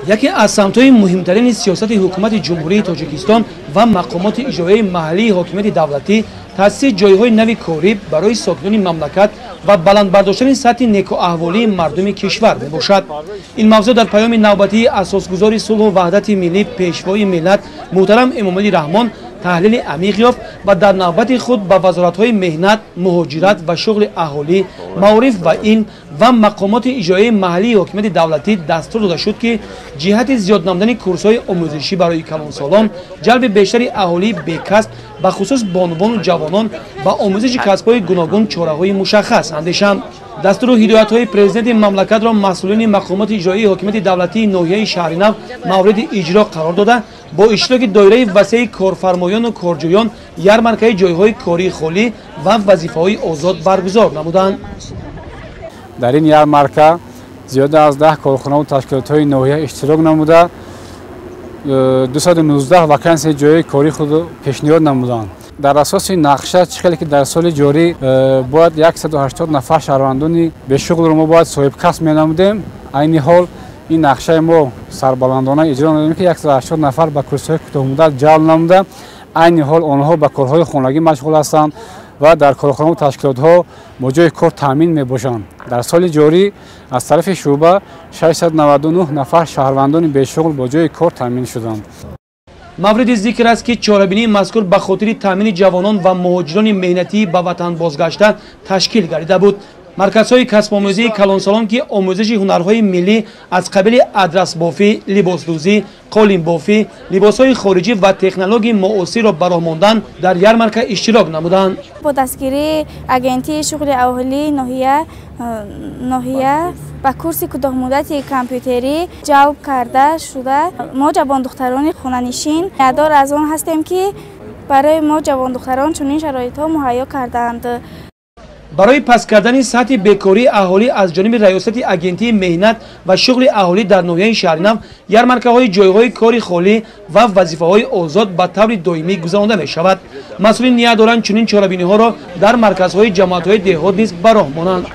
یکی از سمت‌های مهمترین سیاست حکومت جمهوری تاجیکستان و مقامات اجرایی محلی حاکمیت دولتی تأسیس جایهای نوی کاری برای ساکنان مملکت و بلند برداشتن سطح نیک و احوالی مردم کشور میباشد. این موضوع در پیام نوبتی اساسگزار صلح و وحدت ملی پیشوای ملت محترم امامعلی رحمان تحلیل عمیق یافت و در نوبت خود به وزارت‌های مهنت، مهاجرت و شغل اهالی، معارف و علم و مقامات اجرایی محلی حاکمیت دولتی دستور داده شد که جهت زیاد نمودن کورس‌های آموزشی برای کلانسالان، جلب بیشتر اهالی به کسب به خصوص بانوان و جوانان با آموزش کسب‌های گوناگون چاره‌های مشخص اندیشند. دستور و هدایت‌های پرزیدنت مملکت را مسئولین مقامات اجرایی حاکمیت دولتی ناحیه شهرنو مورد اجرا قرار داده با اشتراک دایره وسیع کارفرمایان و کارجویان یارمارک‌های جایهای کاری خالی و وظیفه‌های آزاد برگزار نمودند. در این یارمارکه زیاده از 10 کارخانه و تشکیلات‌های ناحیه اشتراک نموده 219 واکنسی جای کاری خود پیشنهاد نمودند. در اساس نقشه چخیلی که در سال جاری باید 180 نفر شهروندان به شغل رو ما باید صاحب کسب می‌نمودیم. عین حال این نقشه ما سربلندانه اجرا نمودیم که 180 نفر به کورس‌های کوتاه مدت جلب نموده. عین حال آنها به کارهای خانگی مشغول هستند و در کارخانه و تشکیلات‌ها موجه کار تامین می‌باشند. در سال جاری از طرف شعبه 699 نفر شهروندان به شغل با جای کار تامین شدند. مورد ذکر است که چاره‌بینی مذکور به خاطر تامین جوانان و مهاجران مهنتی به وطن بازگشته تشکیل گردیده بود. مرکزهای کسب آموزی کلانسالان که آموزش هنرهای ملی از قبیل ادرس بافی، لباس دوزی، قالین بافی، لباسهای خارجی و تکنولوژی معاصر را براه ماندن در یارمارکه اشتراک نمودند. با دستگیری اگنتی شغل اهالی ناحیه با کورس کوتاه مدتی کامپیوتری جواب کرده شده. ما جوان دختران خانه‌نشین یاددار از آن هستیم که برای ما جوان دختران چنین شرایط‌ها مهیا کردند. برای پس کردن سطح بیکاری اهالی از جانب ریاست اگنتی مهنت و شغل اهالی در ناحیه شهرنو یارمارکه‌های جایهای کاری خالی و وظیفه‌های آزاد به طور دائمی گذرانده می‌شود. مسئولین نیاز دارند چنین چاره‌بینی‌ها را در مرکزهای جماعت‌های دهات نیز براه مانند.